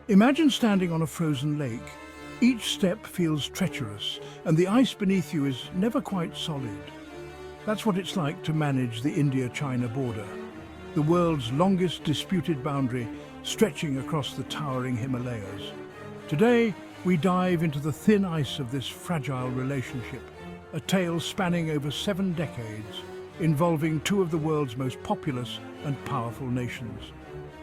Imagine standing on a frozen lake. Each step feels treacherous, and the ice beneath you is never quite solid. That's what it's like to manage the India-China border, the world's longest disputed boundary stretching across the towering Himalayas. Today, we dive into the thin ice of this fragile relationship, a tale spanning over 7 decades, involving two of the world's most populous and powerful nations.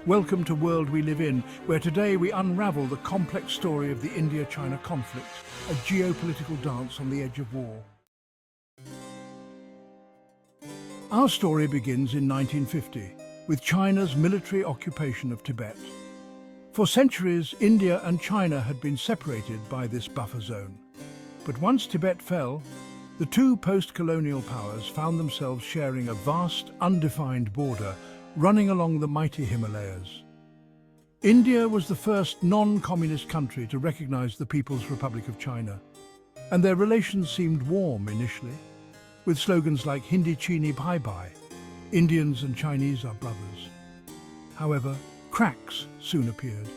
Welcome to World We Live In, where today we unravel the complex story of the India-China conflict, a geopolitical dance on the edge of war. Our story begins in 1950, with China's military occupation of Tibet. For centuries, India and China had been separated by this buffer zone. But once Tibet fell, the two post-colonial powers found themselves sharing a vast, undefined border running along the mighty Himalayas. India was the first non-communist country to recognize the People's Republic of China, and their relations seemed warm initially, with slogans like Hindi Chini Bhai Bhai, Indians and Chinese are brothers. However, cracks soon appeared.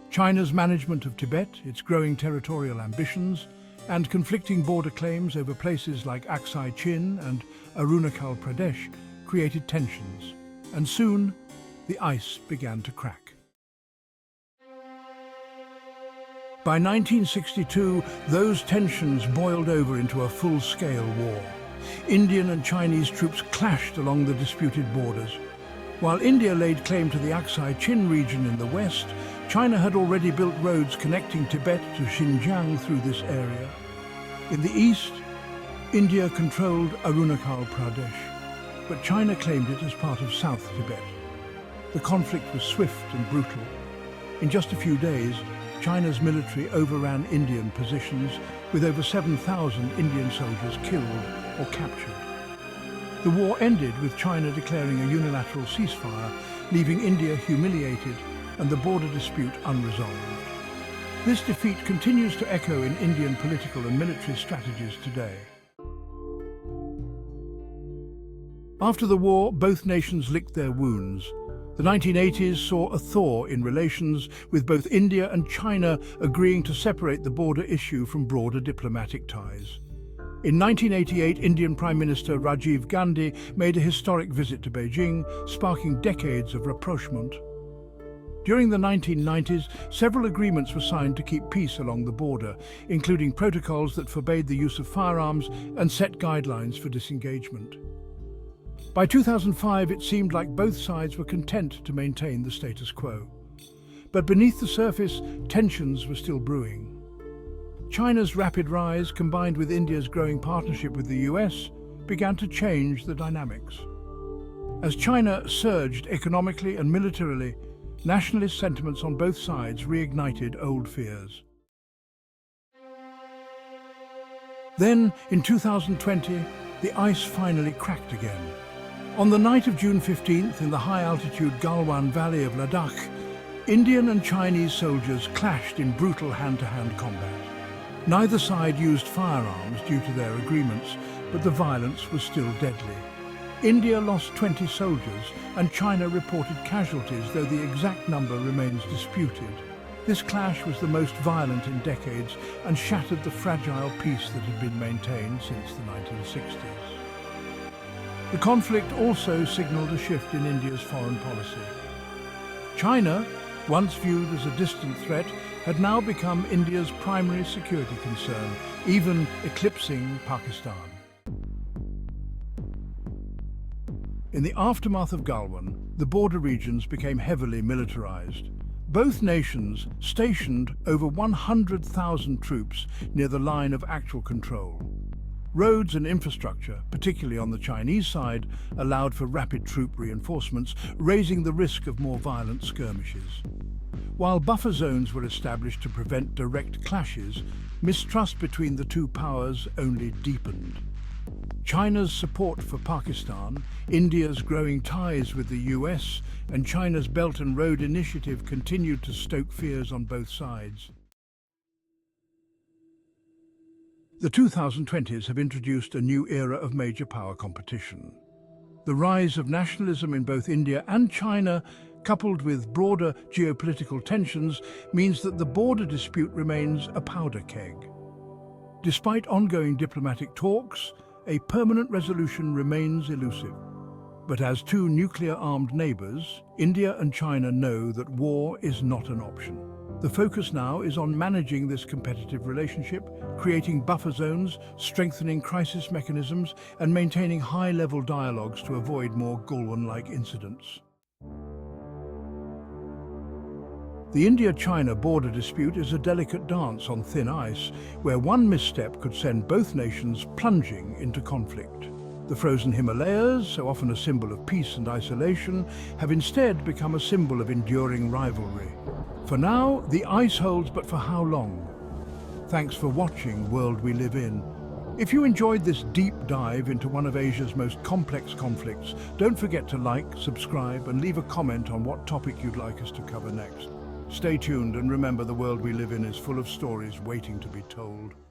China's management of Tibet, its growing territorial ambitions, and conflicting border claims over places like Aksai Chin and Arunachal Pradesh created tensions, and soon the ice began to crack. By 1962, those tensions boiled over into a full-scale war. Indian and Chinese troops clashed along the disputed borders. While India laid claim to the Aksai Chin region in the west, China had already built roads connecting Tibet to Xinjiang through this area. In the east, India controlled Arunachal Pradesh, but China claimed it as part of South Tibet. The conflict was swift and brutal. In just a few days, China's military overran Indian positions, with over 7,000 Indian soldiers killed or captured. The war ended with China declaring a unilateral ceasefire, leaving India humiliated and the border dispute unresolved. This defeat continues to echo in Indian political and military strategies today. After the war, both nations licked their wounds. The 1980s saw a thaw in relations, with both India and China agreeing to separate the border issue from broader diplomatic ties. In 1988, Indian Prime Minister Rajiv Gandhi made a historic visit to Beijing, sparking decades of rapprochement. During the 1990s, several agreements were signed to keep peace along the border, including protocols that forbade the use of firearms and set guidelines for disengagement. By 2005, it seemed like both sides were content to maintain the status quo. But beneath the surface, tensions were still brewing. China's rapid rise, combined with India's growing partnership with the US, began to change the dynamics. As China surged economically and militarily, nationalist sentiments on both sides reignited old fears. Then, in 2020, the ice finally cracked again. On the night of June 15th, in the high-altitude Galwan Valley of Ladakh, Indian and Chinese soldiers clashed in brutal hand-to-hand combat. Neither side used firearms due to their agreements, but the violence was still deadly. India lost 20 soldiers, and China reported casualties, though the exact number remains disputed. This clash was the most violent in decades and shattered the fragile peace that had been maintained since the 1960s. The conflict also signaled a shift in India's foreign policy. China, once viewed as a distant threat, had now become India's primary security concern, even eclipsing Pakistan. In the aftermath of Galwan, the border regions became heavily militarized. Both nations stationed over 100,000 troops near the line of actual control. Roads and infrastructure, particularly on the Chinese side, allowed for rapid troop reinforcements, raising the risk of more violent skirmishes. While buffer zones were established to prevent direct clashes, mistrust between the two powers only deepened. China's support for Pakistan, India's growing ties with the US, and China's Belt and Road Initiative continued to stoke fears on both sides. The 2020s have introduced a new era of major power competition. The rise of nationalism in both India and China coupled with broader geopolitical tensions, means that the border dispute remains a powder keg. Despite ongoing diplomatic talks, a permanent resolution remains elusive. But as two nuclear-armed neighbors, India and China know that war is not an option. The focus now is on managing this competitive relationship, creating buffer zones, strengthening crisis mechanisms, and maintaining high-level dialogues to avoid more Galwan-like incidents. The India-China border dispute is a delicate dance on thin ice, where one misstep could send both nations plunging into conflict. The frozen Himalayas, so often a symbol of peace and isolation, have instead become a symbol of enduring rivalry. For now, the ice holds, but for how long? Thanks for watching World We Live In. If you enjoyed this deep dive into one of Asia's most complex conflicts, don't forget to like, subscribe, and leave a comment on what topic you'd like us to cover next. Stay tuned and remember, the world we live in is full of stories waiting to be told.